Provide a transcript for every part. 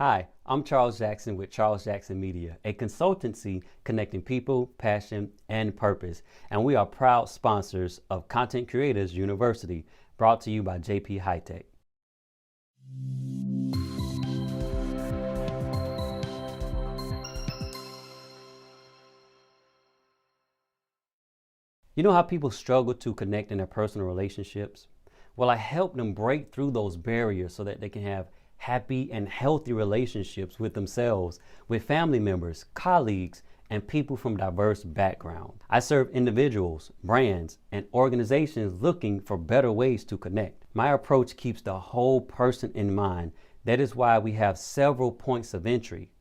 Hi, I'm Charles Jackson with Charles Jackson Media, a consultancy connecting people, passion, and purpose. And we are proud sponsors of Content Creators University, brought to you by JP Hightek. You know how people struggle to connect in their personal relationships? Well, I help them break through those barriers so that they can have happy and healthy relationships with themselves, with family members, colleagues, and people from diverse backgrounds. I serve individuals, brands, and organizations looking for better ways to connect. My approach keeps the whole person in mind. That is why we have several points of entry.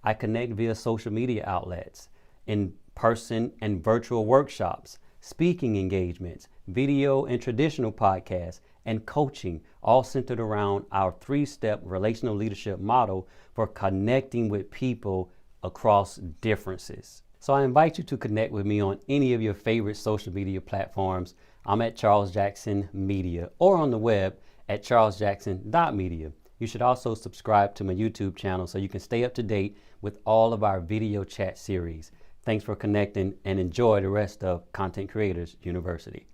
I connect via social media outlets, in person and virtual workshops, speaking engagements, video and traditional podcasts, and coaching, all centered around our three-step relational leadership model for connecting with people across differences. So I invite you to connect with me on any of your favorite social media platforms. I'm at Charles Jackson Media or on the web at charlesjackson.media. You should also subscribe to my YouTube channel so you can stay up to date with all of our video chat series. Thanks for connecting and enjoy the rest of Content Creators University.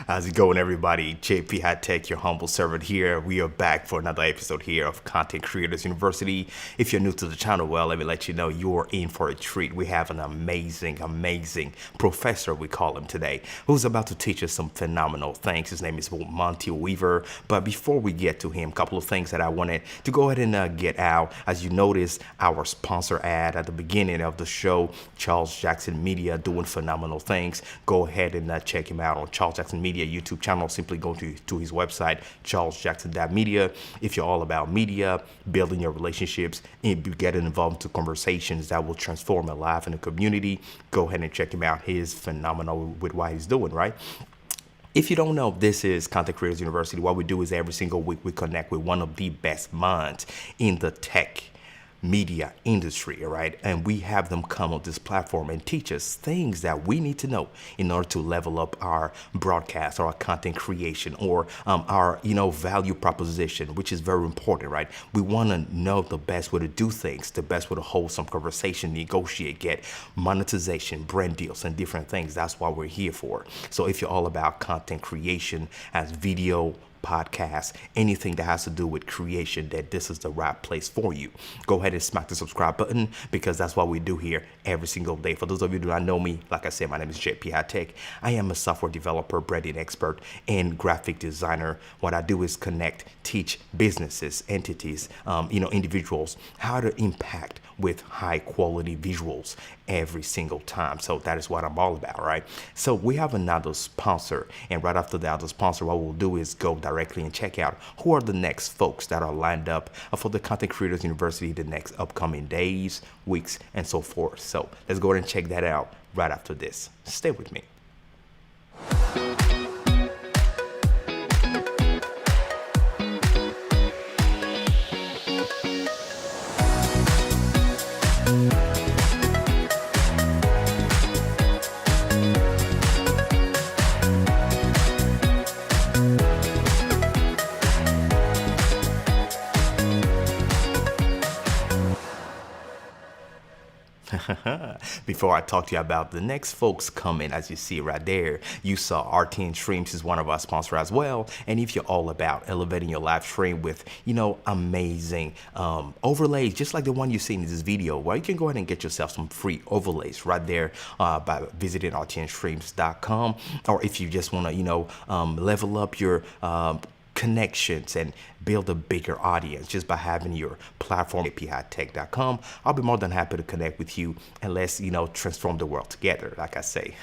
How's it going, everybody? JP Hightek, your humble servant here. We are back for another episode here of Content Creators University. If you're new to the channel, well, let me let you know you're in for a treat. We have an amazing professor, we call him today, who's about to teach us some phenomenal things. His name is Monte Weaver. But before we get to him, a couple of things that I wanted to go ahead and get out. As you notice, our sponsor ad at the beginning of the show, Charles Jackson Media, doing phenomenal things. Go ahead and check him out on Charles Jackson Media YouTube channel. Simply go to his website, charlesjackson.media. If you're all about media, building your relationships, and getting involved into conversations that will transform a life in the community, go ahead and check him out. He's phenomenal with what he's doing, right? If you don't know, this is Content Creators University. What we do is every single week we connect with one of the best minds in the tech media industry, all right? And we have them come on this platform and teach us things that we need to know in order to level up our broadcast or our content creation or our, value proposition, which is very important, right? We want to know the best way to do things, the best way to hold some conversation, negotiate, get monetization, brand deals, and different things. That's what we're here for. So if you're all about content creation as video, podcast, anything that has to do with creation, that this is the right place for you. Go ahead and smack the subscribe button, because that's what we do here every single day. For those of you who do not know me, like I said, my name is JP Hightek. I am a software developer, branding expert, and graphic designer. What I do is connect, teach businesses, entities, individuals how to impact with high quality visuals every single time. So that is what I'm all about, right? So we have another sponsor, and right after the other sponsor, what we'll do is go directly and check out who are the next folks that are lined up for the Content Creators University the next upcoming days, weeks, and so forth. So let's go ahead and check that out right after this. Stay with me. Before I talk to you about the next folks coming, as you see right there, you saw RTN Streams is one of our sponsors as well. And if you're all about elevating your live stream with, amazing overlays, just like the one you see in this video, well, you can go ahead and get yourself some free overlays right there by visiting rtnstreams.com. Or if you just want to, level up your connections and build a bigger audience just by having your platform at jphightek.com. I'll be more than happy to connect with you and let's, transform the world together, like I say.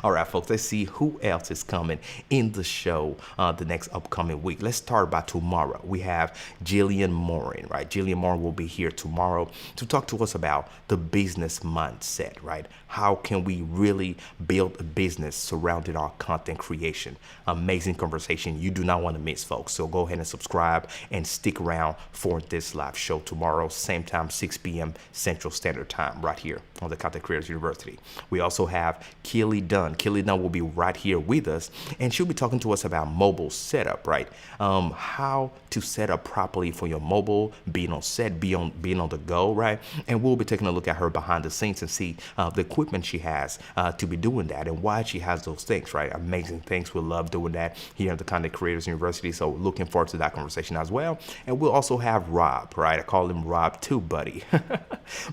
All right, folks, let's see who else is coming in the show the next upcoming week. Let's start by tomorrow. We have Jillian Morin, right? Jillian Morin will be here tomorrow to talk to us about the business mindset, right? How can we really build a business surrounding our content creation? Amazing conversation you do not want to miss, folks. So go ahead and subscribe and stick around for this live show tomorrow, same time, 6 p.m. Central Standard Time, right here on the Content Creators University. We also have Keely Dunn. Keely Dunn will be right here with us, and she'll be talking to us about mobile setup, right? How to set up properly for your mobile, being on set, being on the go, right? And we'll be taking a look at her behind the scenes and see the equipment she has to be doing that and why she has those things, right? Amazing things. We love doing that here at the Content Creators University. So looking forward to that conversation as well. And we'll also have Rob, right? I call him Rob Too Buddy,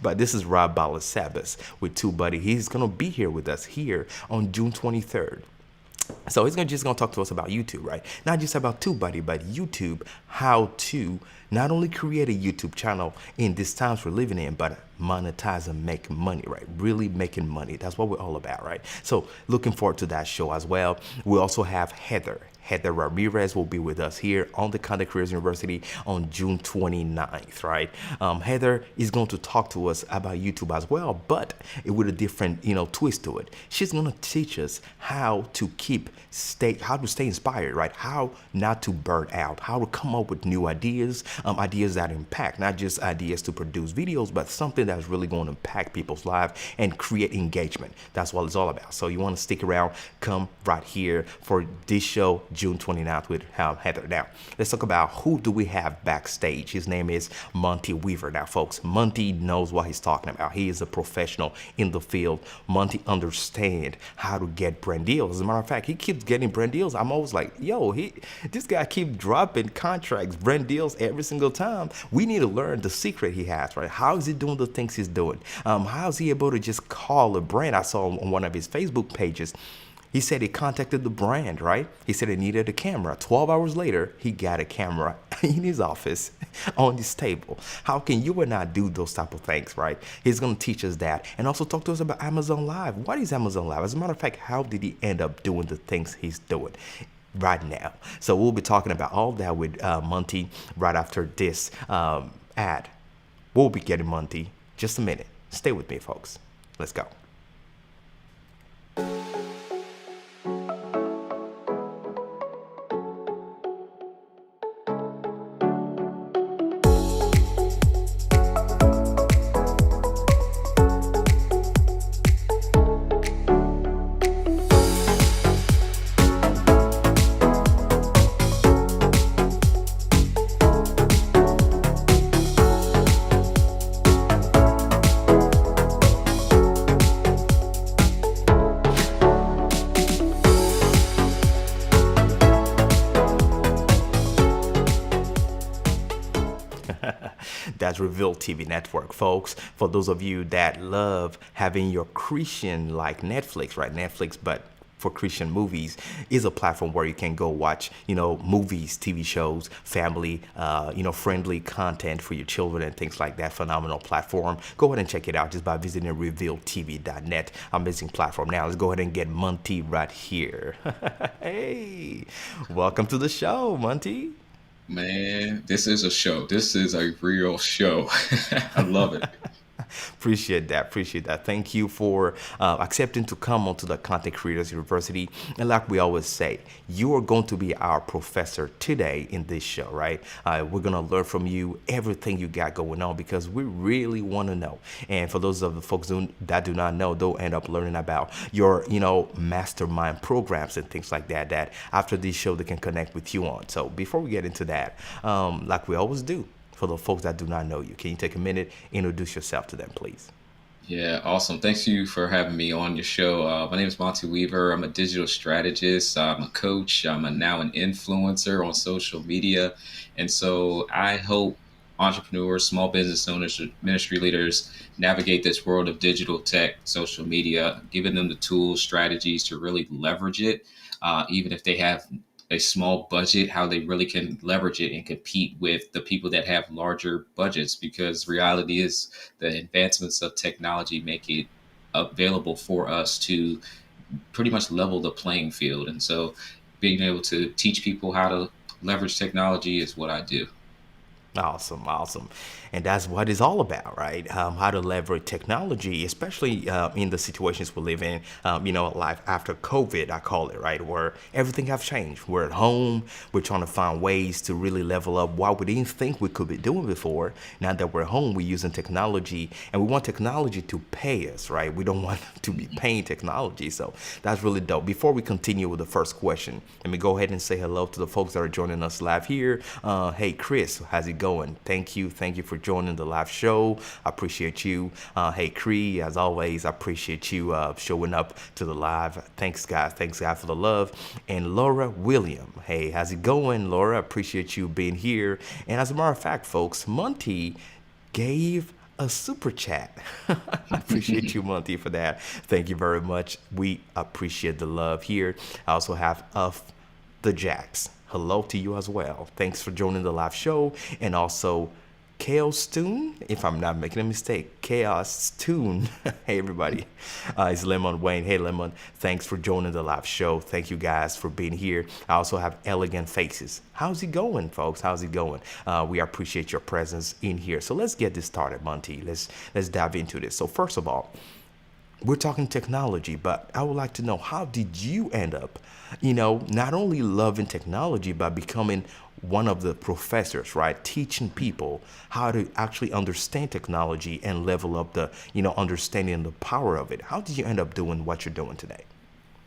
but this is Rob Balasabas with Too Buddy. He's gonna be here with us here on June 23rd. So he's just gonna talk to us about YouTube, right? Not just about TubeBuddy, but YouTube, how to not only create a YouTube channel in these times we're living in, but monetize and make money, right? Really making money. That's what we're all about, right? So looking forward to that show as well. We also have Heather. Heather Ramirez will be with us here on the Content Creators University on June 29th, right? Heather is going to talk to us about YouTube as well, but with a different, twist to it. She's going to teach us how to stay inspired, right? How not to burn out, how to come up with new ideas, ideas that impact, not just ideas to produce videos, but something that's really going to impact people's lives and create engagement. That's what it's all about. So you want to stick around, come right here for this show, June 29th with Heather. Now, let's talk about who do we have backstage. His name is Monte Weaver. Now, folks, Monte knows what he's talking about. He is a professional in the field. Monte understands how to get brand deals. As a matter of fact, he keeps getting brand deals. I'm always like, yo, this guy keeps dropping contracts, brand deals every single time. We need to learn the secret he has, right? How is he doing the things he's doing? How is he able to just call a brand? I saw on one of his Facebook pages, he said he contacted the brand, right? He said he needed a camera. 12 hours later, he got a camera in his office on his table. How can you and I do those type of things, right? He's going to teach us that and also talk to us about Amazon Live. What is Amazon Live? As a matter of fact, how did he end up doing the things he's doing right now? So we'll be talking about all that with Monte right after this ad. We'll be getting Monte just a minute. Stay with me, folks. Let's go. That's Reveal TV Network, folks. For those of you that love having your Christian like Netflix, right? Netflix, but for Christian movies is a platform where you can go watch, movies, TV shows, family, friendly content for your children and things like that. Phenomenal platform. Go ahead and check it out just by visiting revealtv.net. Amazing platform. Now let's go ahead and get Monte right here. Hey, welcome to the show, Monte. Man, this is a show. This is a real show. I love it. Appreciate that. Appreciate that. Thank you for accepting to come onto the Content Creators University. And like we always say, you are going to be our professor today in this show, right? We're going to learn from you everything you got going on because we really want to know. And for those of the folks that do not know, they'll end up learning about your, mastermind programs and things like that, that after this show, they can connect with you on. So before we get into that, like we always do, for the folks that do not know you, can you take a minute, introduce yourself to them, please? Yeah, awesome. Thanks you for having me on your show. My name is Monte Weaver. I'm a digital strategist. I'm a coach. Now an influencer on social media. And so I help entrepreneurs, small business owners, ministry leaders navigate this world of digital tech, social media, giving them the tools, strategies to really leverage it, even if they have a small budget, how they really can leverage it and compete with the people that have larger budgets. Because reality is the advancements of technology make it available for us to pretty much level the playing field. And so being able to teach people how to leverage technology is what I do. Awesome, awesome. And that's what it's all about, right? How to leverage technology, especially in the situations we live in, life after COVID, I call it, right? Where everything have changed. We're at home. We're trying to find ways to really level up what we didn't think we could be doing before. Now that we're home, we're using technology, and we want technology to pay us, right? We don't want to be paying technology. So that's really dope. Before we continue with the first question, let me go ahead and say hello to the folks that are joining us live here. Hey, Chris, how's it going? Thank you for joining the live show. I appreciate you. Hey, Cree, as always, I appreciate you showing up to the live. Thanks guys for the love. And Laura William, hey, how's it going, Laura? Appreciate you being here. And as a matter of fact, folks, Monte gave a super chat. I appreciate you, Monty, for that. Thank you very much. We appreciate the love here. I also have the Jacks. Hello to you as well. Thanks for joining the live show. And also Chaos Toon, if I'm not making a mistake. Chaos Toon. Hey, everybody. It's Lemon Wayne. Hey, Lemon. Thanks for joining the live show. Thank you guys for being here. I also have Elegant Faces. How's it going, folks? How's it going? We appreciate your presence in here. So let's get this started, Monty. Let's dive into this. So first of all, we're talking technology, but I would like to know, how did you end up, not only loving technology, but becoming one of the professors, right? Teaching people how to actually understand technology and level up the, understanding the power of it. How did you end up doing what you're doing today?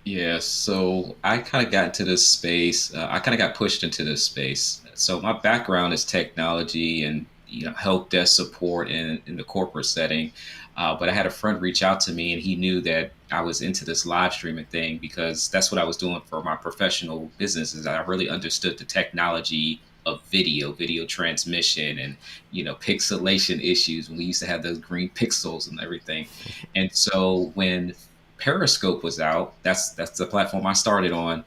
Yeah, so I kind of got into this space. I kind of got pushed into this space. So my background is technology and help desk support in the corporate setting. But I had a friend reach out to me, and he knew that I was into this live streaming thing because that's what I was doing for my professional business. Is that I really understood the technology of video transmission, and pixelation issues when we used to have those green pixels and everything. And so when Periscope was out, that's the platform I started on.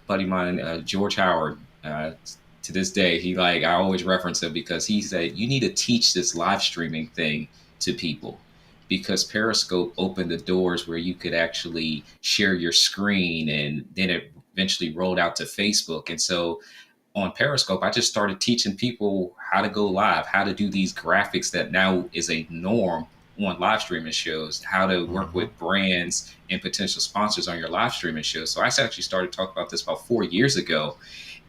Buddy of mine, George Howard. To this day, I always reference him because he said you need to teach this live streaming thing to people, because Periscope opened the doors where you could actually share your screen, and then it eventually rolled out to Facebook. And so on Periscope, I just started teaching people how to go live, how to do these graphics that now is a norm on live streaming shows, how to work with brands and potential sponsors on your live streaming shows. So I actually started talking about this about 4 years ago.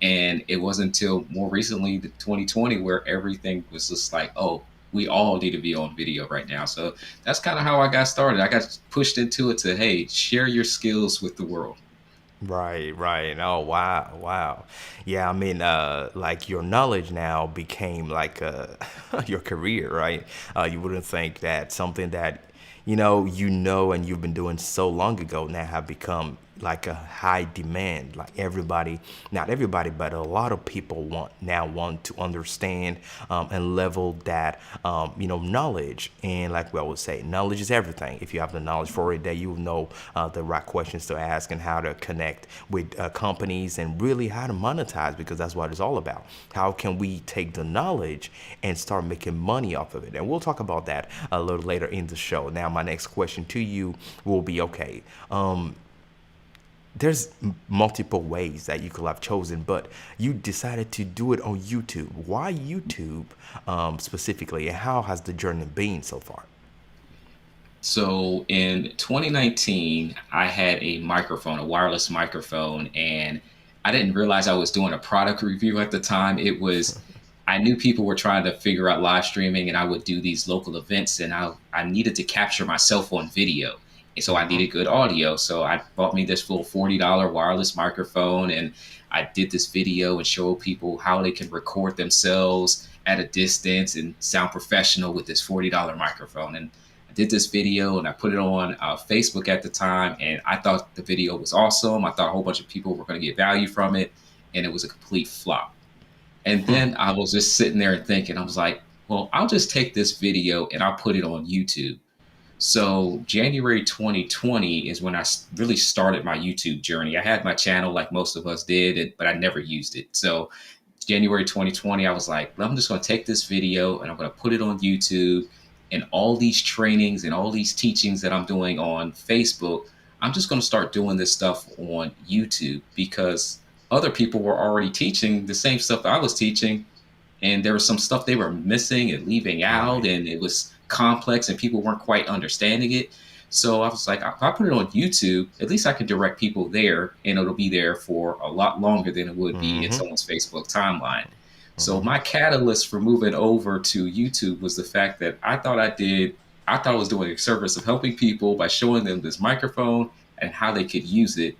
And it wasn't until more recently, the 2020, where everything was just like, oh, we all need to be on video right now. So that's kind of how I got started. I got pushed into it to, hey, share your skills with the world. Right, right. Oh, wow, wow. Yeah, I mean, like your knowledge now became like your career, right? You wouldn't think that something that and you've been doing so long ago now have become like a high demand. Like everybody, not everybody, but a lot of people want to understand and level that knowledge. And like we always say, knowledge is everything. If you have the knowledge for it, that you know the right questions to ask and how to connect with companies and really how to monetize, because that's what it's all about. How can we take the knowledge and start making money off of it? And we'll talk about that a little later in the show. Now, my next question to you will be, okay, there's multiple ways that you could have chosen, but you decided to do it on YouTube. Why YouTube specifically, and how has the journey been so far? So in 2019, I had a microphone, a wireless microphone, and I didn't realize I was doing a product review at the time. I knew people were trying to figure out live streaming, and I would do these local events, and I needed to capture myself on video. And so I needed good audio. So I bought me this little $40 wireless microphone, and I did this video and showed people how they can record themselves at a distance and sound professional with this $40 microphone. And I did this video and I put it on Facebook at the time, and I thought the video was awesome. I thought a whole bunch of people were going to get value from it, and it was a complete flop. And then I was just sitting there and thinking, I was like, well, I'll just take this video and I'll put it on YouTube. So January 2020 is when really started my YouTube journey. I had my channel like most of us did, but I never used it. So January 2020, I was like, well, I'm just going to take this video and I'm going to put it on YouTube. And all these trainings and all these teachings that I'm doing on Facebook, I'm just going to start doing this stuff on YouTube because other people were already teaching the same stuff that I was teaching, and there was some stuff they were missing and leaving out, Right. and it was complex and people weren't quite understanding it. So I was like, if I put it on YouTube, at least I can direct people there, and it'll be there for a lot longer than it would be in Mm-hmm. someone's Facebook timeline. So Mm-hmm. my catalyst for moving over to YouTube was the fact that I thought I was doing a service of helping people by showing them this microphone and how they could use it,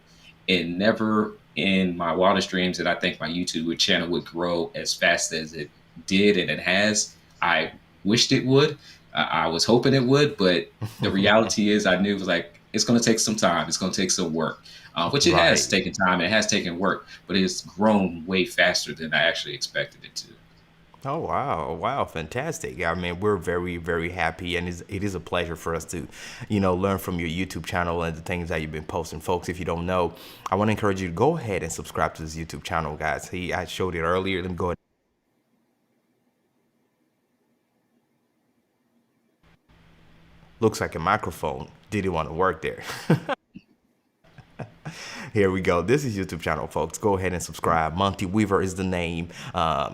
and never in my wildest dreams that I think my YouTube channel would grow as fast as it did and it has. I wished it would. I was hoping it would, but the reality is, I knew it was like it's going to take some time. It's going to take some work, which it has Right. taken time. It has taken work, but it's grown way faster than I actually expected it to. Oh wow, wow, fantastic. I mean, we're very, very happy, and it is a pleasure for us to, learn from your YouTube channel and the things that you've been posting. Folks, if you don't know, I want to encourage you to go ahead and subscribe to this YouTube channel, guys. I showed it earlier. Let me go ahead. Looks like a microphone didn't want to work there. Here we go. This is YouTube channel, folks. Go ahead and subscribe. Monte Weaver is the name.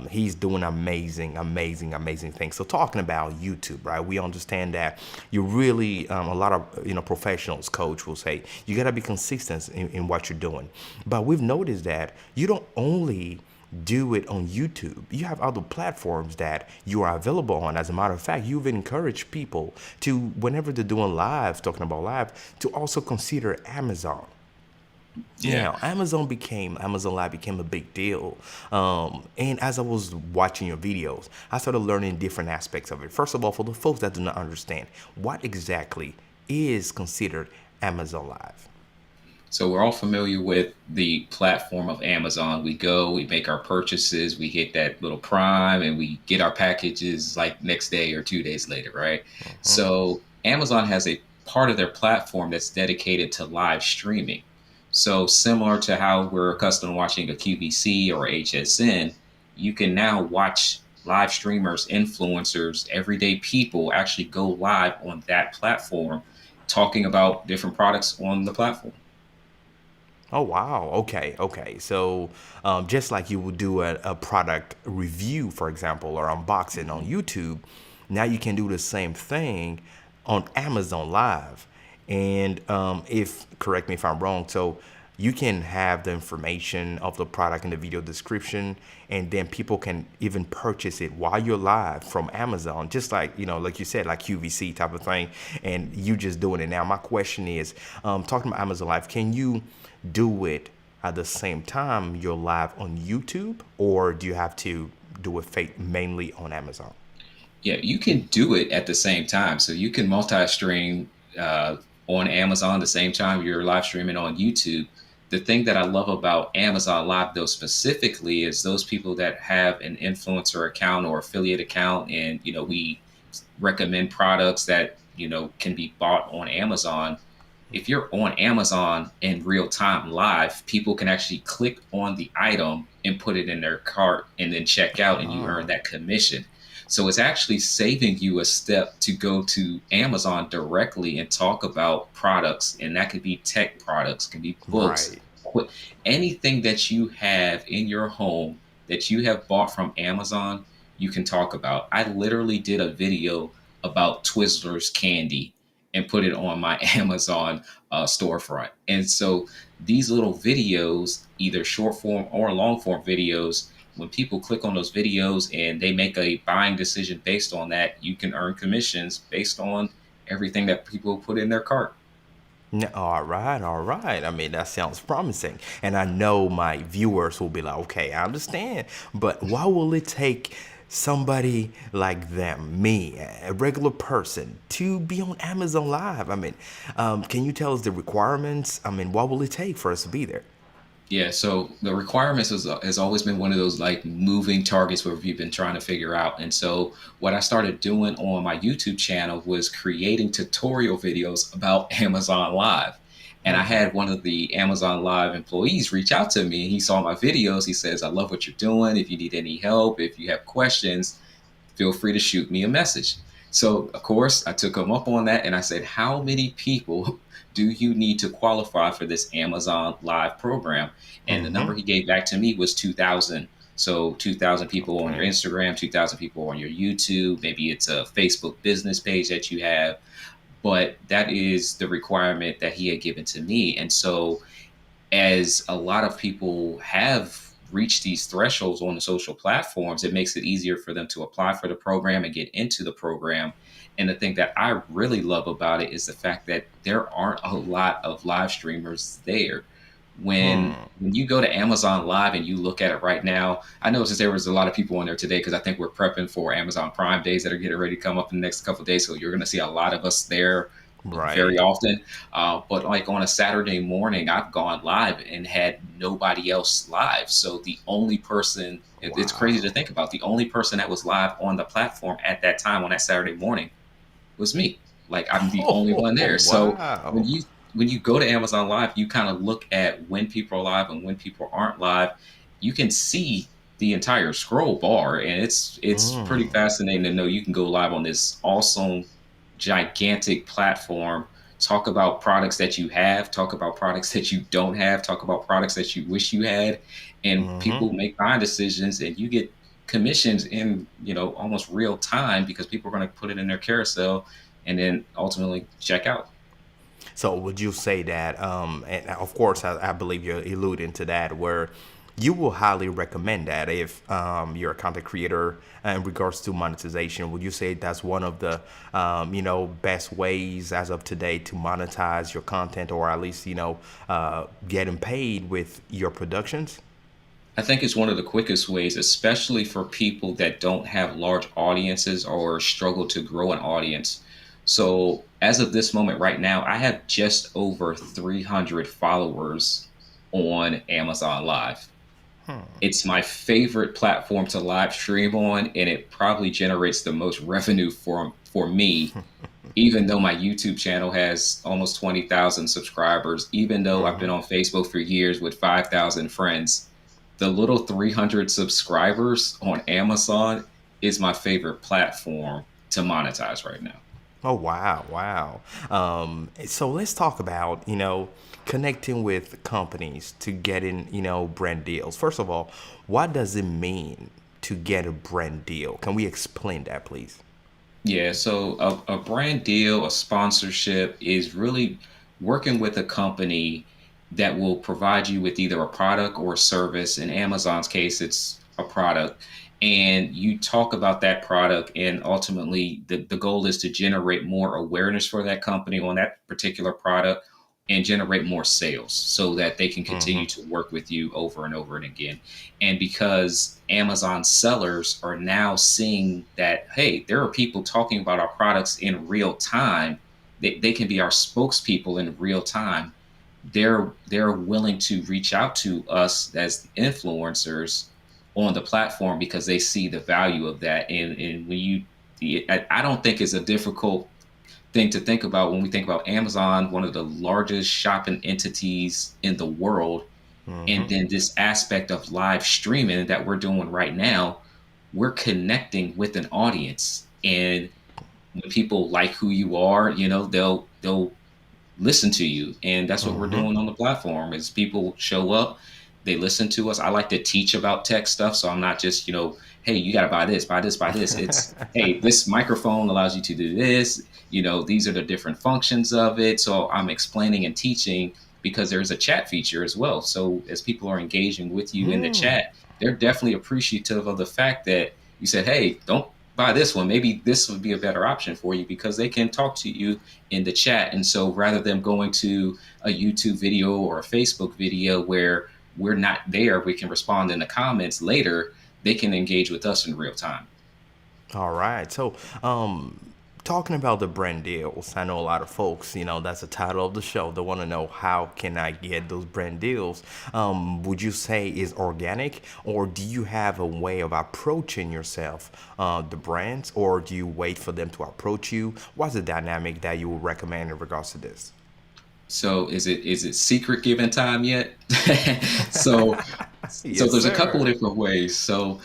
He's doing amazing, amazing, amazing things. So talking about YouTube, right? We understand that you really, a lot of professionals, coach will say you got to be consistent in what you're doing. But we've noticed that you don't only do it on YouTube. You have other platforms that you are available on. As a matter of fact, you've encouraged people to, whenever they're doing live, talking about live, to also consider Amazon. Yeah. Yeah, Amazon Live became a big deal. And as I was watching your videos, I started learning different aspects of it. First of all, for the folks that do not understand, what exactly is considered Amazon Live? So we're all familiar with the platform of Amazon. We go, we make our purchases, we hit that little Prime, and we get our packages like next day or 2 days later, right? Mhm. So Amazon has a part of their platform that's dedicated to live streaming. So similar to how we're accustomed to watching a QVC or HSN, you can now watch live streamers, influencers, everyday people actually go live on that platform talking about different products on the platform. Oh wow. Okay. Okay. So just like you would do a product review, for example, or unboxing on YouTube, now you can do the same thing on Amazon Live. And if correct me if I'm wrong, so you can have the information of the product in the video description, and then people can even purchase it while you're live from Amazon, just like like you said, like QVC type of thing, and you just doing it now. My question is, talking about Amazon Live, can you do it at the same time you're live on YouTube, or do you have to do it mainly on Amazon? Yeah, you can do it at the same time. So you can multi-stream on Amazon the same time you're live streaming on YouTube. The thing that I love about Amazon Live, though, specifically, is those people that have an influencer account or affiliate account, and we recommend products that can be bought on Amazon. If you're on Amazon in real time live, people can actually click on the item and put it in their cart and then check out, and you earn Oh, that commission. So it's actually saving you a step to go to Amazon directly and talk about products. And that could be tech products, can be books, right. anything that you have in your home that you have bought from Amazon, you can talk about. I literally did a video about Twizzlers candy and put it on my Amazon storefront. And so these little videos, either short form or long form videos, when people click on those videos and they make a buying decision based on that, you can earn commissions based on everything that people put in their cart. All right, all right. I mean, that sounds promising. And I know my viewers will be like, okay, I understand. But why will it take somebody like them, me, a regular person, to be on Amazon Live? I mean, can you tell us the requirements? I mean, what will it take for us to be there? Yeah, so the requirements has always been one of those like moving targets where we've been trying to figure out. And so what I started doing on my YouTube channel was creating tutorial videos about Amazon Live. And I had one of the Amazon Live employees reach out to me. He saw my videos. He says, I love what you're doing. If you need any help, if you have questions, feel free to shoot me a message. So, of course, I took him up on that and I said, how many people do you need to qualify for this Amazon Live program? And the Mm-hmm. number he gave back to me was 2,000. So, 2,000 people on your Okay. Instagram, 2,000 people on your YouTube. Maybe it's a Facebook business page that you have, but that is the requirement that he had given to me. And so, as a lot of people have reached these thresholds on the social platforms, it makes it easier for them to apply for the program and get into the program. And the thing that I really love about it is the fact that there aren't a lot of live streamers there. When you go to Amazon Live and you look at it right now, I noticed there was a lot of people on there today because I think we're prepping for Amazon Prime days that are getting ready to come up in the next couple of days. So you're going to see a lot of us there very Right. often. But like on a Saturday morning, I've gone live and had nobody else live. So the only person, it's crazy to Wow. think about, the only person that was live on the platform at that time on that Saturday morning was me. Like I'm the only one Oh, there. So when wow. you when you go to Amazon Live, you kind of look at when people are live and when people aren't live. You can see the entire scroll bar, and it's pretty Mm. fascinating to know you can go live on this awesome, gigantic platform. Talk about products that you have, talk about products that you don't have, talk about products that you wish you had, and Mm-hmm. people make buying decisions, and you get commissions in almost real time because people are going to put it in their carousel and then ultimately check out. So would you say that, and of course, I believe you're alluding to that, where you will highly recommend that if you're a content creator in regards to monetization? Would you say that's one of the, best ways as of today to monetize your content, or at least, getting paid with your productions? I think it's one of the quickest ways, especially for people that don't have large audiences or struggle to grow an audience. So, as of this moment right now, I have just over 300 followers on Amazon Live. It's my favorite platform to live stream on, and it probably generates the most revenue for me, even though my YouTube channel has almost 20,000 subscribers, even though I've been on Facebook for years with 5,000 friends. The little 300 subscribers on Amazon is my favorite platform to monetize right now. Oh, wow, wow. So let's talk about, connecting with companies to getting, brand deals. First of all, what does it mean to get a brand deal? Can we explain that, please? Yeah, so a brand deal, a sponsorship is really working with a company that will provide you with either a product or a service. In Amazon's case, it's a product. And you talk about that product, and ultimately, the goal is to generate more awareness for that company on that particular product and generate more sales so that they can Mm-hmm. continue to work with you over and over and again. And because Amazon sellers are now seeing that, hey, there are people talking about our products in real time, they can be our spokespeople in real time. They're willing to reach out to us as influencers on the platform because they see the value of that. And when I don't think it's a difficult thing to think about when we think about Amazon, one of the largest shopping entities in the world, Mm-hmm. and then this aspect of live streaming that we're doing right now, we're connecting with an audience. And when people like who you are, they'll listen to you. And that's what we're Mm-hmm. doing on the platform is people show up, they listen to us. I like to teach about tech stuff. So I'm not just, hey, you got to buy this, buy this, buy this. It's, hey, this microphone allows you to do this. These are the different functions of it. So I'm explaining and teaching because there's a chat feature as well. So as people are engaging with you in the Mm. chat, they're definitely appreciative of the fact that you said, hey, don't buy this one. Maybe this would be a better option for you because they can talk to you in the chat. And so rather than going to a YouTube video or a Facebook video where we're not there, we can respond in the comments later, they can engage with us in real time. All right. So, talking about the brand deals, I know a lot of folks, that's the title of the show. They want to know, how can I get those brand deals? Would you say is organic, or do you have a way of approaching yourself, the brands, or do you wait for them to approach you? What's the dynamic that you would recommend in regards to this? So is it secret given time yet? so so Yes, there's a couple of sir. different ways. So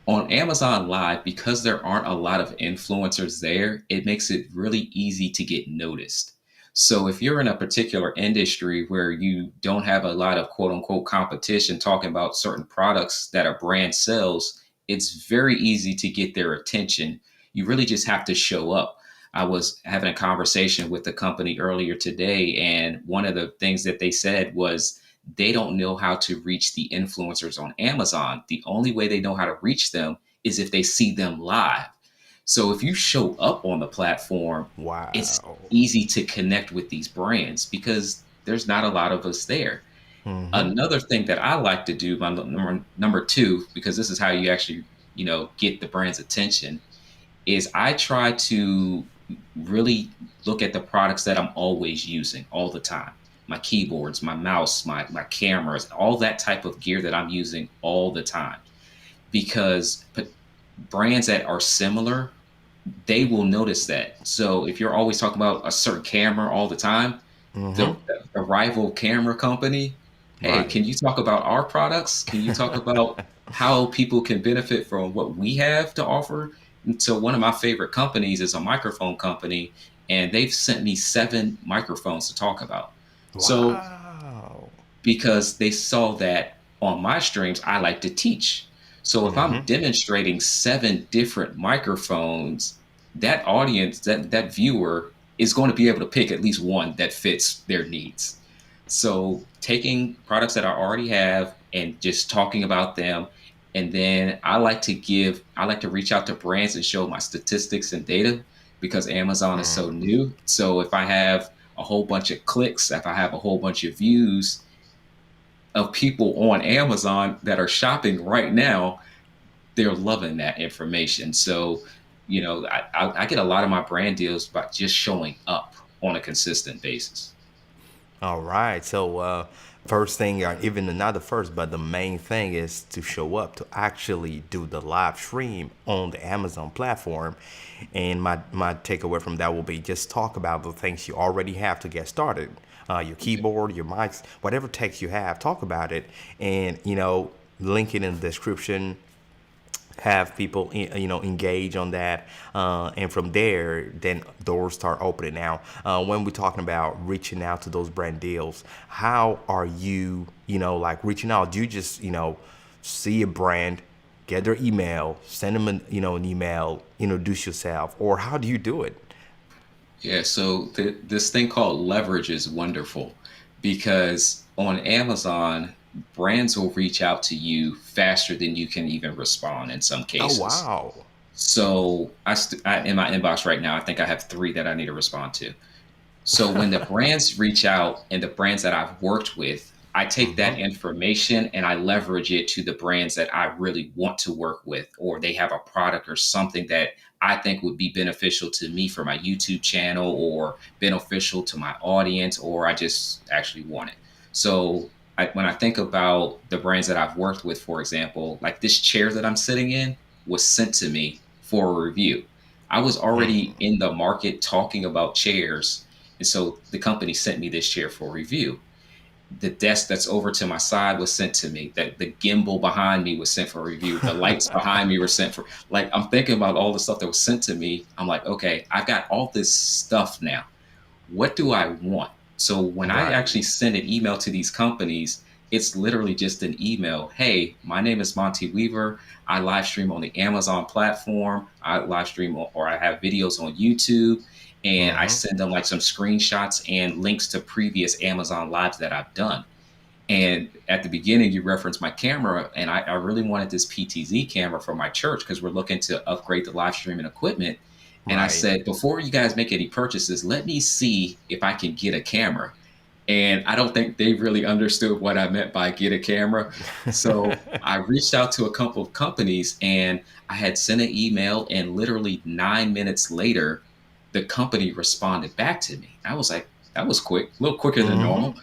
on Amazon Live, because there aren't a lot of influencers there, it makes it really easy to get noticed. So if you're in a particular industry where you don't have a lot of quote unquote competition talking about certain products that a brand sells, it's very easy to get their attention. You really just have to show up. I was having a conversation with the company earlier today, and one of the things that they said was they don't know how to reach the influencers on Amazon. The only way they know how to reach them is if they see them live. So if you show up on the platform, it's Wow. easy to connect with these brands because there's not a lot of us there. Mm-hmm. Another thing that I like to do, my number two, because this is how you actually, get the brand's attention, is I try to really look at the products that I'm always using all the time. My keyboards, my mouse, my cameras, all that type of gear that I'm using all the time. Because brands that are similar, they will notice that. So if you're always talking about a certain camera all the time, Mm-hmm. the rival camera company, hey, Right. can you talk about our products? Can you talk about how people can benefit from what we have to offer? And so one of my favorite companies is a microphone company, and they've sent me 7 microphones to talk about. So Wow. because they saw that on my streams, I like to teach. So if I'm Mm-hmm. demonstrating 7 different microphones, that audience, that viewer is going to be able to pick at least one that fits their needs. So taking products that I already have and just talking about them. And then I like to reach out to brands and show my statistics and data because Amazon is so new. So if I have a whole bunch of clicks, if I have a whole bunch of views, of people on Amazon that are shopping right now, they're loving that information. So, I get a lot of my brand deals by just showing up on a consistent basis. All right. So, first thing, or even not the first, but the main thing is to show up, to actually do the live stream on the Amazon platform. And my takeaway from that will be, just talk about the things you already have to get started. Your keyboard, your mics, whatever text you have, talk about it, and link it in the description, have people engage on that, and from there then doors start opening. Now, when we're talking about reaching out to those brand deals, how are you like reaching out? Do you just see a brand, get their email, send them an email, introduce yourself, or how do you do it? Yeah, so this thing called leverage is wonderful because on Amazon, brands will reach out to you faster than you can even respond in some Oh, cases. wow. So in my inbox right now, I think I have 3 that I need to respond to. So when the brands reach out and the brands that I've worked with, I take Mm-hmm. that information and I leverage it to the brands that I really want to work with, or they have a product or something that I think would be beneficial to me for my YouTube channel or beneficial to my audience, or I just actually want it. So when I think about the brands that I've worked with, for example, like this chair that I'm sitting in was sent to me for a review. I was already in the market talking about chairs, and so the company sent me this chair for review. The desk that's over to my side was sent to me. That the gimbal behind me was sent for review. The lights behind me were sent for, like, I'm thinking about all the stuff that was sent to me. I'm like, okay, I've got all this stuff now. What do I want? So when I Right. actually send an email to these companies, it's literally just an email. Hey, my name is Monte Weaver. I live stream on the Amazon platform. I live stream or I have videos on YouTube. And I Mm-hmm. send them like some screenshots and links to previous Amazon lives that I've done. And at the beginning, you referenced my camera, and I really wanted this PTZ camera for my church because we're looking to upgrade the live streaming equipment. And I Right. said, before you guys make any purchases, let me see if I can get a camera. And I don't think they really understood what I meant by get a camera. So I reached out to a couple of companies and I had sent an email, and literally 9 minutes later, the company responded back to me. I was like, that was quick, a little quicker than Mm-hmm. normal.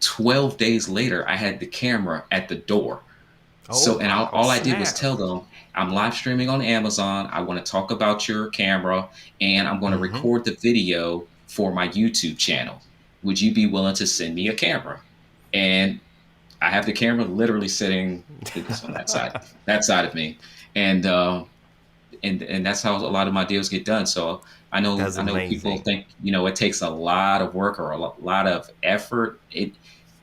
12 days later, I had the camera at the door. Oh So, and wow, all I did was snap. tell them, I'm live streaming on Amazon. I want to talk about your camera, and I'm going to Mm-hmm. record the video for my YouTube channel. Would you be willing to send me a camera? And I have the camera literally sitting it's on that side of me. And, and that's how a lot of my deals get done. So That's I know people amazing. think it takes a lot of work or a lot of effort.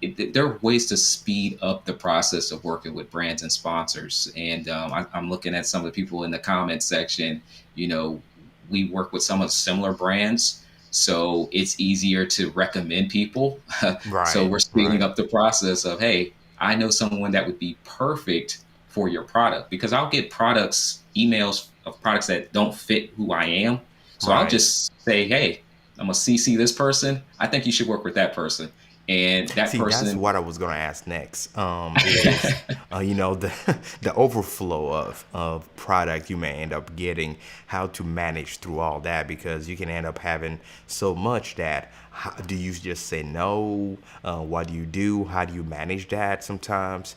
There are ways to speed up the process of working with brands and sponsors. And I'm looking at some of the people in the comment section. You know, we work with some of similar brands, so it's easier to recommend people. So Right, we're speeding right. up the process of, hey, I know someone that would be perfect for your product, because I'll get emails of products that don't fit who I am. So I'll Right. just say, hey, I'm gonna CC this person. I think you should work with that person. And that See, that's person, what I was gonna ask next. Is the the overflow of product you may end up getting, how to manage through all that, because you can end up having so much that how, do you just say no? What do you do? How do you manage that sometimes?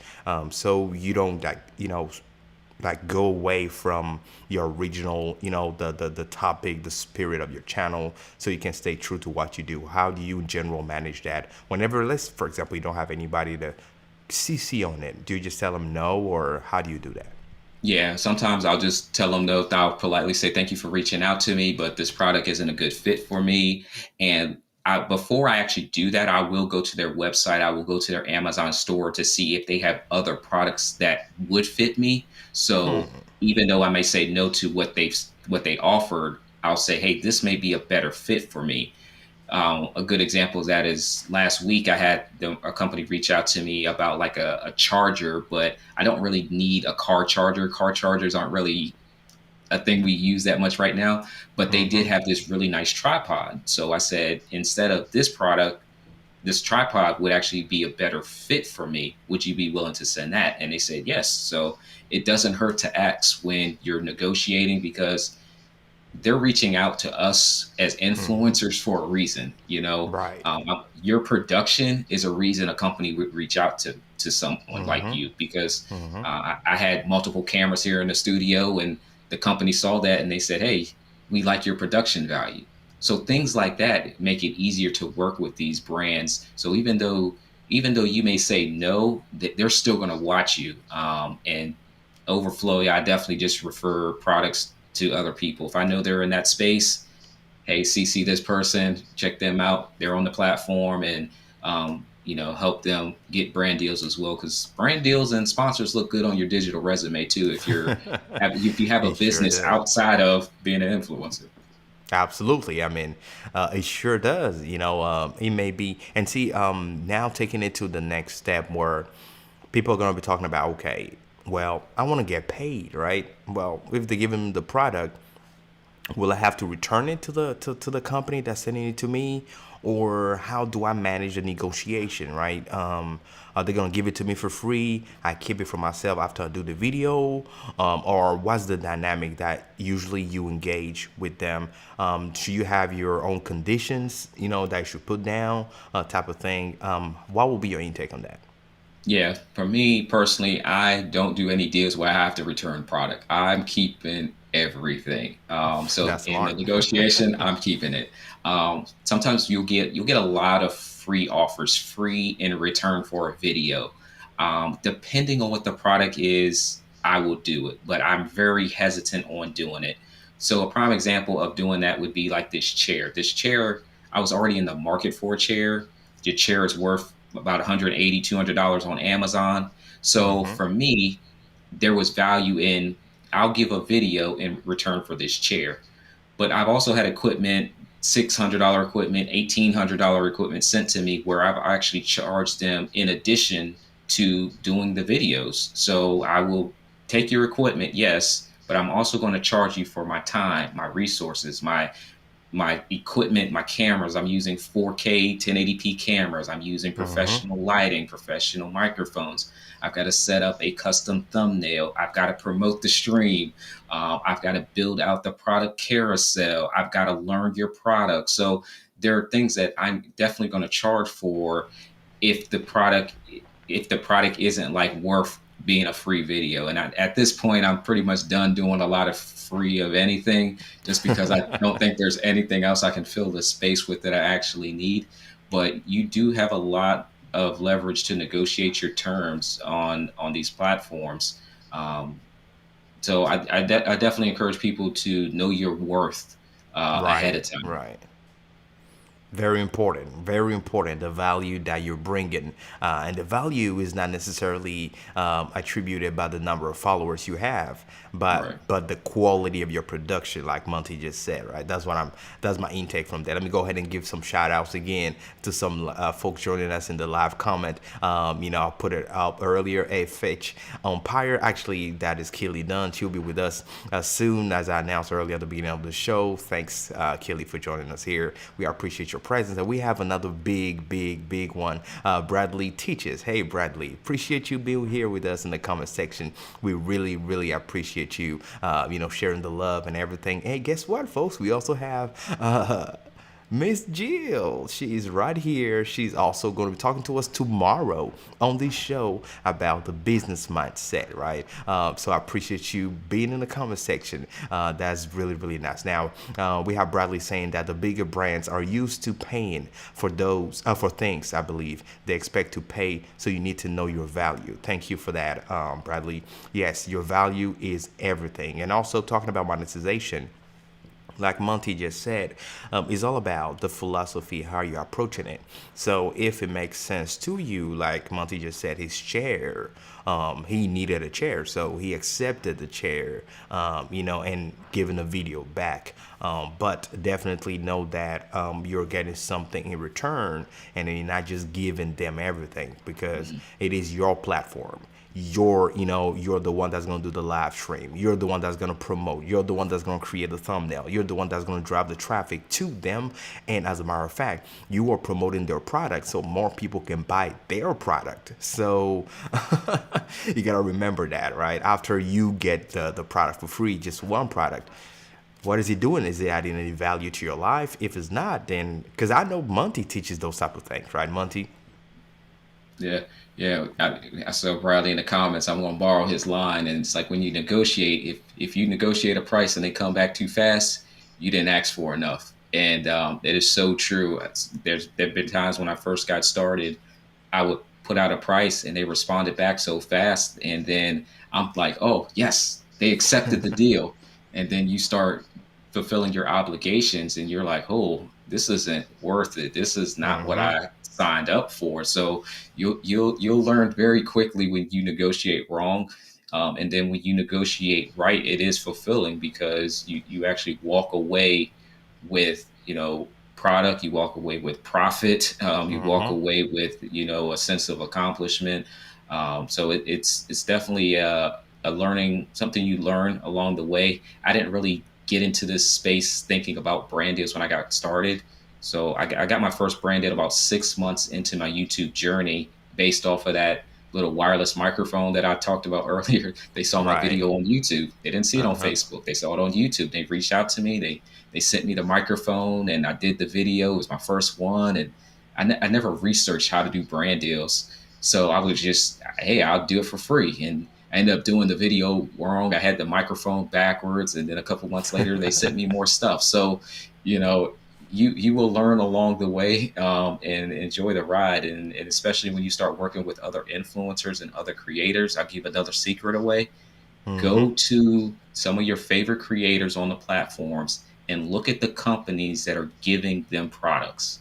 So you don't like go away from your original, the topic, the spirit of your channel, so you can stay true to what you do. How do you in general manage that whenever, let's for example, you don't have anybody to CC on it? Do you just tell them no, or how do you do that? yeah, sometimes I'll just tell them no. I'll politely say thank you for reaching out to me, but this product isn't a good fit for me. And before I actually do that, I will go to their website. I will go to their Amazon store to see if they have other products that would fit me. So even though I may say no to what they offered, I'll say, hey, this may be a better fit for me. A good example of that is last week I had a company reach out to me about like a charger, but I don't really need a car charger. Car chargers aren't really a thing we use that much right now, but they did have this really nice tripod. So I said, instead of this product, this tripod would actually be a better fit for me. Would you be willing to send that? And they said yes. So it doesn't hurt to ask when you're negotiating, because they're reaching out to us as influencers for a reason. Right. Your production is a reason a company would reach out to someone like you, because I had multiple cameras here in the studio, and the company saw that and they said, hey, we like your production value. So things like that make it easier to work with these brands. So even though you may say no, they're still going to watch you. And overflow, yeah, I definitely just refer products to other people. If I know they're in that space, hey, CC this person, check them out. They're on the platform, and help them get brand deals as well. Because brand deals and sponsors look good on your digital resume too. If you have a It sure business does. outside of being an influencer. Absolutely. I mean, it sure does. It may be, and see, now taking it to the next step where people are going to be talking about, okay, well, I want to get paid, right? Well, if they give them the product, will I have to return it to the company that's sending it to me, or how do I manage the negotiation, right? Are they gonna give it to me for free? I keep it for myself after I do the video, or what's the dynamic that usually you engage with them? Should you have your own conditions, that you should put down, type of thing? What will be your intake on that? Yeah, for me personally, I don't do any deals where I have to return product. I'm keeping everything. So That's in the smart. negotiation, I'm keeping it. Sometimes you'll get a lot of free offers, free in return for a video. Depending on what the product is, I will do it, but I'm very hesitant on doing it. So a prime example of doing that would be like this chair. This chair, I was already in the market for a chair. The chair is worth about 180 $200 on Amazon. So for me, there was value in, I'll give a video in return for this chair. But I've also had equipment, $600 equipment, $1,800 equipment sent to me, where I've actually charged them in addition to doing the videos. So I will take your equipment, yes, but I'm also going to charge you for my time, my resources, my equipment, my cameras. I'm using 4K 1080p cameras. I'm using Mm-hmm. professional lighting, professional microphones. I've got to set up a custom thumbnail. I've got to promote the stream. I've got to build out the product carousel. I've got to learn your product. So there are things that I'm definitely going to charge for if the product if the product isn't like worth being a free video. And at this point, I'm pretty much done doing a lot of free of anything, just because I don't think there's anything else I can fill the space with that I actually need. But you do have a lot of leverage to negotiate your terms on these platforms. Um, so I definitely encourage people to know your worth ahead Right, of time. right. Very important, very important. The value that you're bringing, and the value is not necessarily attributed by the number of followers you have, Right. but the quality of your production, like Monte just said. Right, that's my intake from that. Let me go ahead and give some shout outs again to some folks joining us in the live comment. I'll put it up earlier. A Fitch umpire, actually, that is Kelly Dunn. She'll be with us as soon as I announced earlier at the beginning of the show. Thanks, Kelly, for joining us here. We appreciate your presence. And we have another big one. Bradley Teaches. Hey, Bradley, appreciate you being here with us in the comment section. We really appreciate you, sharing the love and everything. Hey, guess what, folks? We also have Miss Jill. She's right here. She's also going to be talking to us tomorrow on this show about the business mindset, right? So I appreciate you being in the comment section. That's really nice. Now, we have Bradley saying that the bigger brands are used to paying for for things, I believe. They expect to pay, so you need to know your value. Thank you for that, Bradley. Yes, your value is everything. And also talking about monetization, like Monte just said, is all about the philosophy, how you're approaching it. So if it makes sense to you, like Monte just said, his chair, he needed a chair, so he accepted the chair, and giving the video back. But definitely know that you're getting something in return, and you're not just giving them everything, because Mhm. it is your platform. You're the one that's going to do the live stream. You're the one that's going to promote. You're the one that's going to create the thumbnail. You're the one that's going to drive the traffic to them. And as a matter of fact, you are promoting their product so more people can buy their product. So you got to remember that, right? After you get the product for free, just one product, what is he doing? Is he adding any value to your life? If it's not, then, because I know Monty teaches those type of things, right, Monty? Yeah, yeah. I saw Bradley in the comments. I'm going to borrow his line, and it's like when you negotiate, if you negotiate a price and they come back too fast, you didn't ask for enough, and it is so true. There've been times when I first got started, I would put out a price and they responded back so fast, and then I'm like, oh yes, they accepted the deal, and then you start fulfilling your obligations, and you're like, oh, this isn't worth it. This is not what Mm-hmm. I signed up for. So you'll learn very quickly when you negotiate wrong. And then when you negotiate right, it is fulfilling because you actually walk away with product. You walk away with profit. You walk Mm-hmm. away with a sense of accomplishment. So it's definitely a learning, something you learn along the way. I didn't really get into this space thinking about brand deals when I got started. So I got my first brand deal about 6 months into my YouTube journey, based off of that little wireless microphone that I talked about earlier. They saw my Right. video on YouTube. They didn't see it on Uh-huh. Facebook. They saw it on YouTube. They reached out to me. They sent me the microphone, and I did the video. It was my first one, and I never researched how to do brand deals. So I was just, hey, I'll do it for free. And I ended up doing the video wrong. I had the microphone backwards, and then a couple months later, they sent me more stuff. So, you know, you will learn along the way, and enjoy the ride, and especially when you start working with other influencers and other creators. I'll give another secret away. Mm-hmm. Go to some of your favorite creators on the platforms and look at the companies that are giving them products.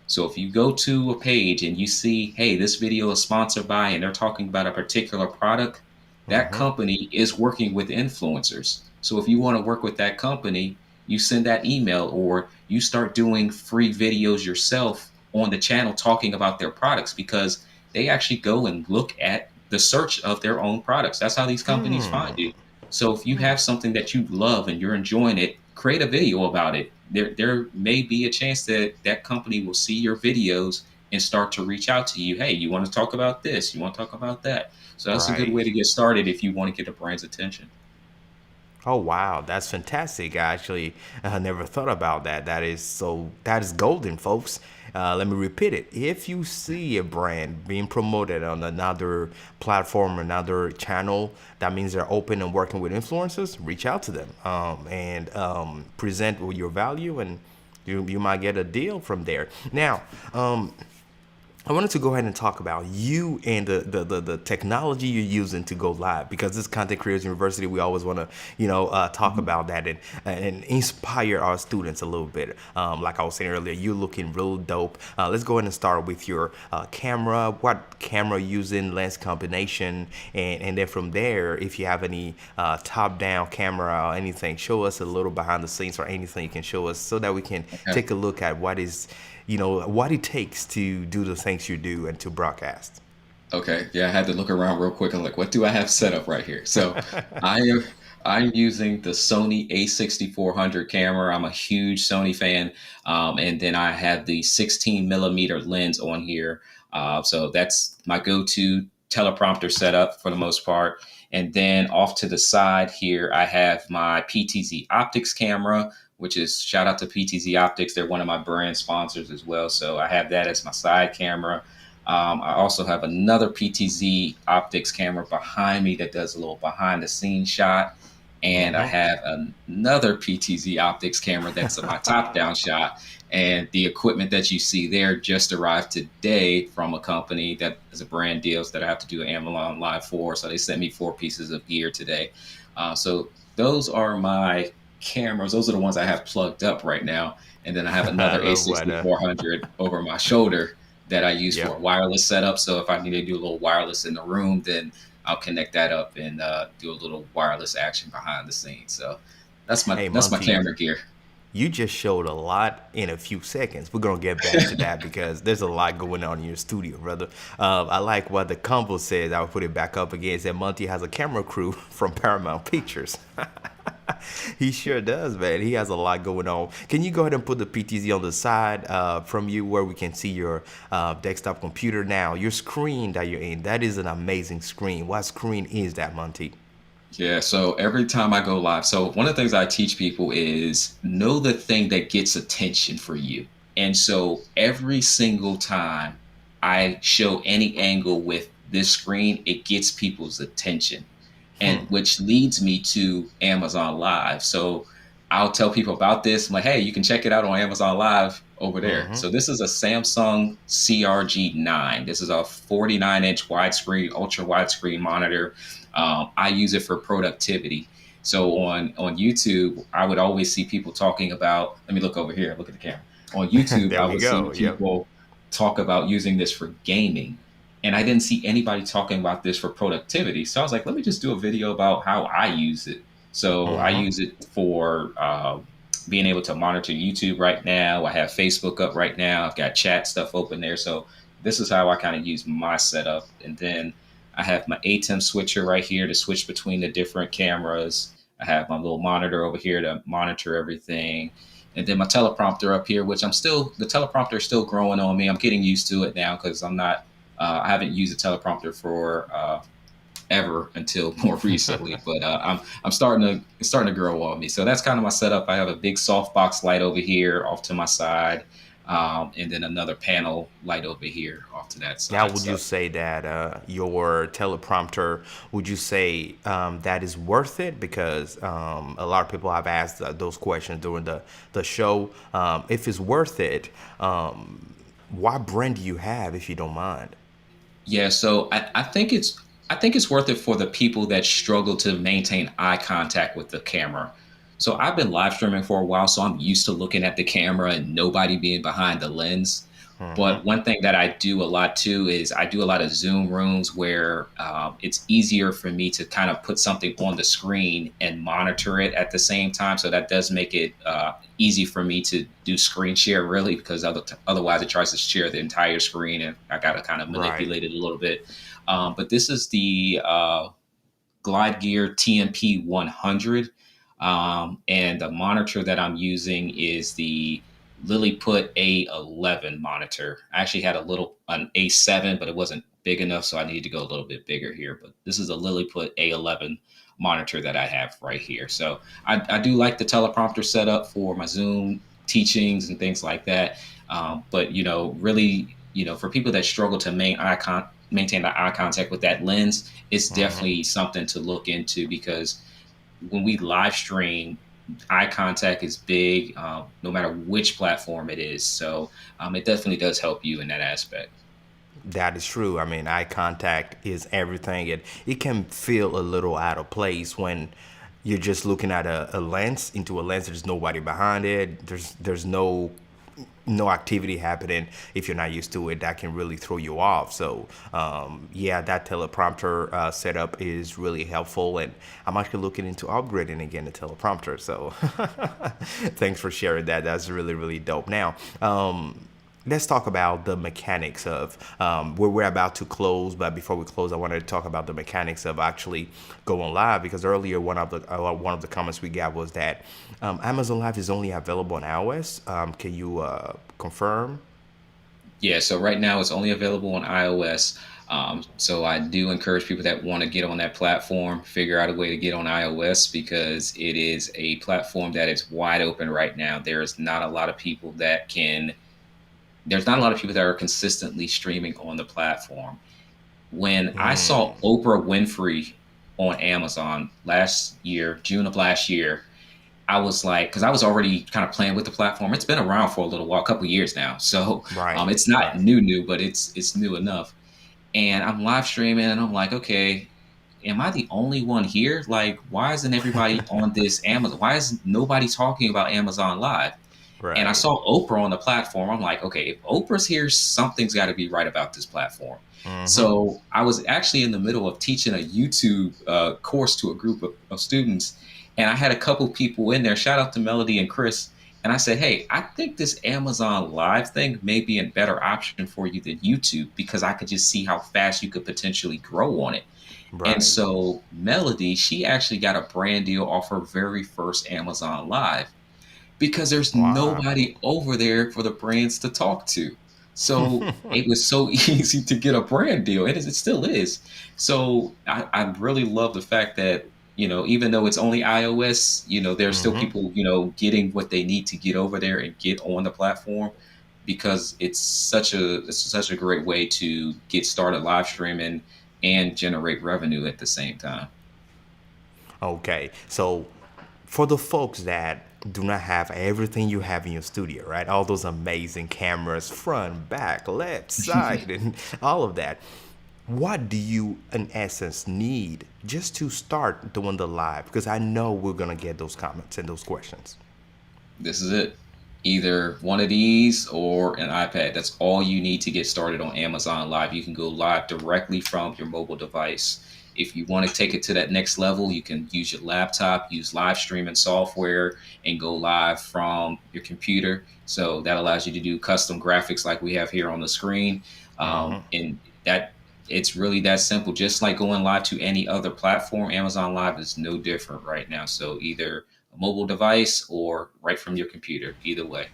So if you go to a page and you see, hey, this video is sponsored by, and they're talking about a particular product, that Mm-hmm. company is working with influencers. So if you want to work with that company, you send that email, or you start doing free videos yourself on the channel talking about their products, because they actually go and look at the search of their own products. That's how these companies find Hmm. you. So if you have something that you love and you're enjoying it, create a video about it. there may be a chance that that company will see your videos and start to reach out to you. Hey, you want to talk about this? You want to talk about that? So that's a good way Right. to get started if you want to get a brand's attention. Oh wow, that's fantastic. I actually never thought about that. That is golden, folks. Let me repeat it. If you see a brand being promoted on another platform, another channel, that means they're open and working with influencers. Reach out to them and present with your value, and you might get a deal from there. Now, I wanted to go ahead and talk about you and the technology you're using to go live, because this Content Creators University, we always want to, talk Mhm. about that and inspire our students a little bit. Like I was saying earlier, you're looking real dope. Let's go ahead and start with your camera, what camera using, lens combination, and then from there, if you have any top-down camera or anything, show us a little behind the scenes or anything you can show us so that we can Okay. take a look at what it takes to do the things you do and to broadcast. Okay. Yeah, I had to look around real quick and like, what do I have set up right here? So I am I'm using the Sony A6400 camera. I'm a huge Sony fan. And then I have the 16 millimeter lens on here. So that's my go-to teleprompter setup for the most part. And then off to the side here, I have my PTZ Optics camera, which is shout out to PTZ Optics. They're one of my brand sponsors as well. So I have that as my side camera. I also have another PTZ optics camera behind me that does a little behind the scenes shot. And I Hmm. have another PTZ optics camera that's my top down shot. And the equipment that you see there just arrived today from a company that is a brand deals that I have to do Amazon Live for. So they sent me 4 pieces of gear today. So those are my cameras. Those are the ones I have plugged up right now. And then I have I another love what. A6400 over my shoulder that I use for Yep. a wireless setup. So if I need to do a little wireless in the room, then I'll connect that up and do a little wireless action behind the scenes. So Hey, that's my Monty, camera gear. you just showed a lot in a few seconds. We're gonna get back to that because there's a lot going on in your studio, brother. I like what the combo says. I'll put it back up again. It said Monty has a camera crew from Paramount Pictures. He sure does, man. He has a lot going on. Can you go ahead and put the PTZ on the side from you where we can see your desktop computer now? Your screen that you're in, that is an amazing screen. What screen is that, Monty? Yeah, so every time I go live, so one of the things I teach people is know the thing that gets attention for you. And so every single time I show any angle with this screen, it gets people's attention. And which leads me to Amazon Live. So I'll tell people about this. I'm like, hey, you can check it out on Amazon Live over there. Mm-hmm. So this is a Samsung CRG9. This is a 49-inch widescreen, ultra widescreen monitor. I use it for productivity. So on YouTube, I would always see people talking about. Let me look over here. Look at the camera. On YouTube, There I we would see go. Yep. people talk about using this for gaming, and I didn't see anybody talking about this for productivity. So I was like, let me just do a video about how I use it. So I Mm-hmm. use it for being able to monitor YouTube right now. I have Facebook up right now. I've got chat stuff open there. So this is how I kind of use my setup. And then I have my ATEM switcher right here to switch between the different cameras. I have my little monitor over here to monitor everything. And then my teleprompter up here, which the teleprompter is still growing on me. I'm getting used to it now because I haven't used a teleprompter for ever until more recently, but I'm starting to it's starting to grow on me. So that's kind of my setup. I have a big softbox light over here off to my side, and then another panel light over here off to that Now, side. would you So say that your teleprompter, would you say that is worth it? Because a lot of people have asked those questions during the show. If it's worth it, what brand do you have, if you don't mind? yeah, so I think it's worth it for the people that struggle to maintain eye contact with the camera. So I've been live streaming for a while, so I'm used to looking at the camera and nobody being behind the lens. Mm-hmm. But one thing that I do a lot too is I do a lot of Zoom rooms where it's easier for me to kind of put something on the screen and monitor it at the same time. So that does make it easy for me to do screen share, really, because otherwise it tries to share the entire screen and I got to kind of Right. manipulate it a little bit. But this is the Glide Gear TMP 100. And the monitor that I'm using is the Lilliput A11 monitor. I actually had an A7, but it wasn't big enough, so I needed to go a little bit bigger here. But this is a Lilliput A11 monitor that I have right here. So I do like the teleprompter setup for my Zoom teachings and things like that. But really, for people that struggle to maintain the eye contact with that lens, it's Hmm. definitely something to look into because when we live stream, eye contact is big, no matter which platform it is. So it definitely does help you in that aspect. That is true. I mean, eye contact is everything. It can feel a little out of place when you're just looking at a lens into a lens. There's nobody behind it. There's no activity happening. If you're not used to it, that can really throw you off. So yeah, that teleprompter setup is really helpful, and I'm actually looking into upgrading again the teleprompter. So thanks for sharing that. That's really really dope. Now let's talk about the mechanics of where we're about to close. But before we close, I wanted to talk about the mechanics of actually going live, because earlier one of the comments we got was that Amazon Live is only available on iOS. Can you confirm? Yeah, so right now it's only available on iOS. So I do encourage people that want to get on that platform, figure out a way to get on iOS because it is a platform that is wide open right now. There's not a lot of people that are consistently streaming on the platform. When I saw Oprah Winfrey on Amazon last year, June of last year, I was like, because I was already kind of playing with the platform. It's been around for a little while, a couple of years now. So Right, it's not right. new, but it's new enough. And I'm live streaming, and I'm like, okay, am I the only one here? Like, why isn't everybody on this Amazon? Why is nobody talking about Amazon Live? And I Right. saw Oprah on the platform. I'm like, okay, if Oprah's here, something's got to be right about this platform. Mm-hmm. So I was actually in the middle of teaching a YouTube course to a group of students, and I had a couple people in there. Shout out to Melody and Chris. And I said, hey, I think this Amazon Live thing may be a better option for you than YouTube because I could just see how fast you could potentially grow on it. And Right. so Melody, she actually got a brand deal off her very first Amazon Live because there's Wow. nobody over there for the brands to talk to. So it was so easy to get a brand deal. It still is. So I really love the fact that, even though it's only iOS, there's still Mm-hmm. people, getting what they need to get over there and get on the platform because it's such a great way to get started live streaming and generate revenue at the same time. Okay. So for the folks that do not have everything you have in your studio, right? All those amazing cameras, front, back, left, side, and all of that. What do you, in essence, need just to start doing the live? Because I know we're gonna get those comments and those questions. This is it. Either one of these or an iPad. That's all you need to get started on Amazon Live. You can go live directly from your mobile device. If you want to take it to that next level, you can use your laptop, use live streaming software, and go live from your computer. So that allows you to do custom graphics like we have here on the screen. And that it's really that simple. Just like going live to any other platform, Amazon Live is no different right now. So either a mobile device or right from your computer. Either way.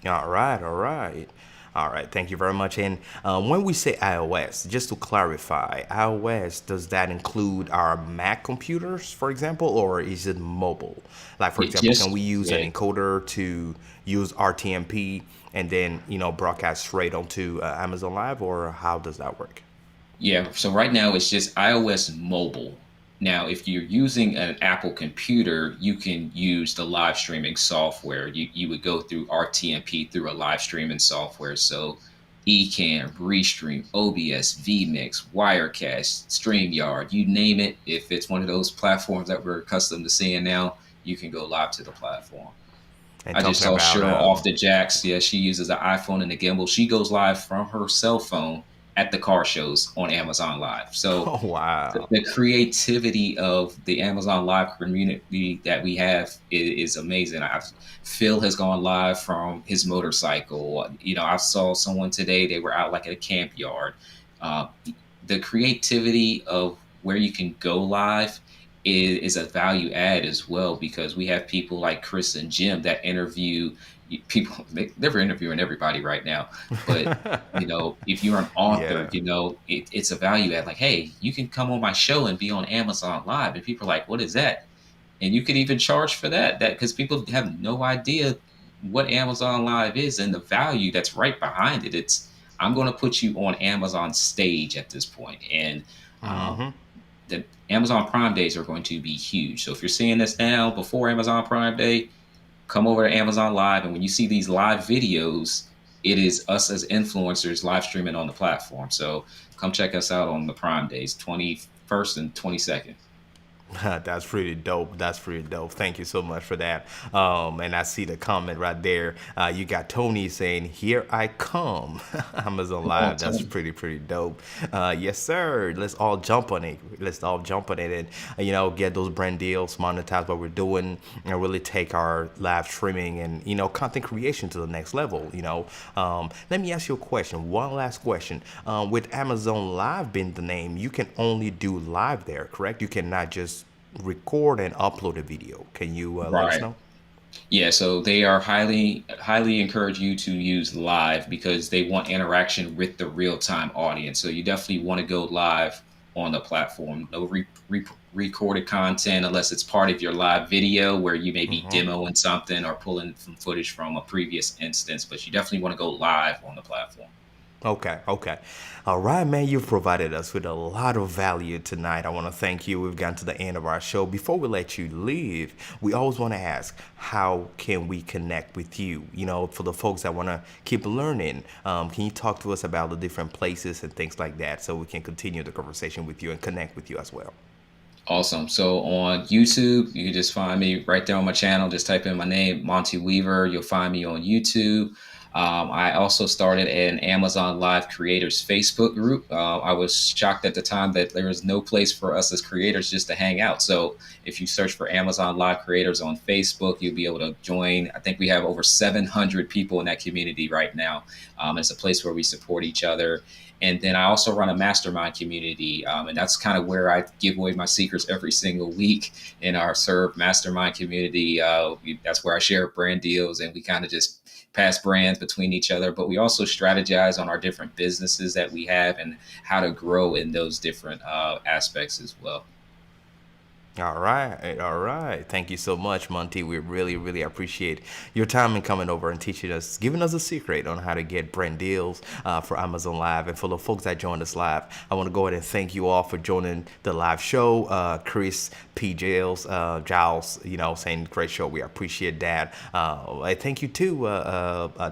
All right, all right. All right, thank you very much. And when we say iOS, just to clarify, iOS, does that include our Mac computers, for example, or is it mobile? Like, for Yeah, example, can just we use an yeah, encoder to use RTMP and then, broadcast straight onto Amazon Live, or how does that work? yeah. So right now it's just iOS mobile. Now, if you're using an Apple computer, you can use the live streaming software. You would go through RTMP through a live streaming software. So Ecamm, Restream, OBS, vMix, Wirecast, StreamYard, you name it. If it's one of those platforms that we're accustomed to seeing now, you can go live to the platform. And I just talking saw about, Cheryl off the jacks. Yeah, she uses an iPhone and a gimbal. She goes live from her cell phone at the car shows on Amazon Live. So oh, the, wow. the creativity of the Amazon Live community that we have is amazing. Phil has gone live from his motorcycle. I saw someone today, they were out like at a camp yard. Uh, the creativity of where you can go live is a value add as well, because we have people like Chris and Jim that interview people. They're interviewing everybody right now, but if you're an author, Yeah. it's a value add. Like, hey, you can come on my show and be on Amazon Live, and people are like, what is that? And you could even charge for that because people have no idea what Amazon Live is and the value that's right behind it. It's I'm going to put you on Amazon stage at this point, and um, Mm-hmm. the Amazon Prime days are going to be huge. So if you're seeing this now before Amazon Prime Day, come over to Amazon Live, and when you see these live videos, it is us as influencers live streaming on the platform. So come check us out on the Prime days, 21st and 22nd. That's pretty dope. That's pretty dope. Thank you so much for that. And I see the comment right there. You got Tony saying, "Here I come." Amazon Come on, Live. That's Tony. pretty dope. Yes, sir. Let's all jump on it. Let's all jump on it and get those brand deals, monetize what we're doing, and really take our live streaming and content creation to the next level. Let me ask you a question. One last question. With Amazon Live being the name, you can only do live there, correct? You cannot just record and upload a video. Can you let us Right. know? Yeah, so they are highly encourage you to use live because they want interaction with the real time audience. So you definitely want to go live on the platform. No recorded content unless it's part of your live video where you may be demoing something or pulling some footage from a previous instance. But you definitely want to go live on the platform. Okay, okay. All right, man, you've provided us with a lot of value tonight. I want to thank you. We've gotten to the end of our show. Before we let you leave, we always want to ask, how can we connect with you? For the folks that want to keep learning, can you talk to us about the different places and things like that so we can continue the conversation with you and connect with you as well? Awesome. So on YouTube, you can just find me right there on my channel. Just type in my name, Monte Weaver. You'll find me on YouTube. I also started an Amazon Live Creators Facebook group. I was shocked at the time that there was no place for us as creators just to hang out. So if you search for Amazon Live Creators on Facebook, you'll be able to join. I think we have over 700 people in that community right now. It's a place where we support each other. And then I also run a mastermind community, and that's kind of where I give away my secrets every single week in our Serve mastermind community. That's where I share brand deals, and we kind of just pass brands between each other. But we also strategize on our different businesses that we have and how to grow in those different aspects as well. All right, all right. Thank you so much, Monty. We really appreciate your time and coming over and teaching us, giving us a secret on how to get brand deals for Amazon Live. And for the folks that joined us live, I want to go ahead and thank you all for joining the live show. Chris, P. Giles, saying great show. We appreciate that. I thank you too,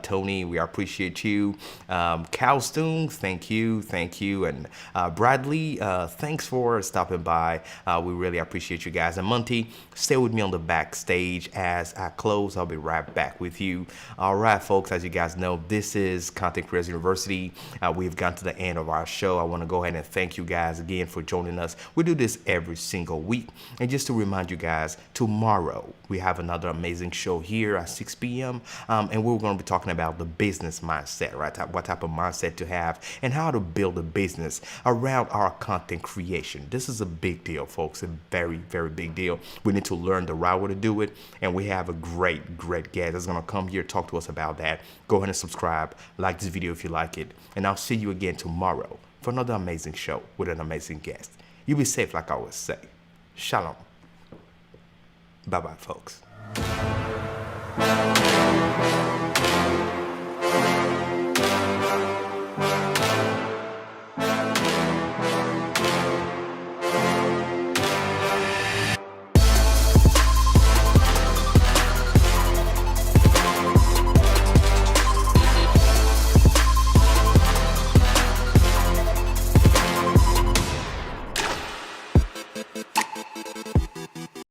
Tony. We appreciate you. Calstoon, thank you. And Bradley, thanks for stopping by. We really appreciate you guys. And Monty, stay with me on the backstage as I close. I'll be right back with you. All right, folks, as you guys know, this is Content Creators University. We've gotten to the end of our show. I want to go ahead and thank you guys again for joining us. We do this every single week. And just to remind you guys, tomorrow we have another amazing show here at 6 p.m. And we're going to be talking about the business mindset, right? What type of mindset to have and how to build a business around our content creation. This is a big deal, folks. A very big deal. We need to learn the right way to do it. And we have a great guest that's going to come here, talk to us about that. Go ahead and subscribe, like this video if you like it. And I'll see you again tomorrow for another amazing show with an amazing guest. You be safe, like I always say. Shalom. Bye-bye, folks.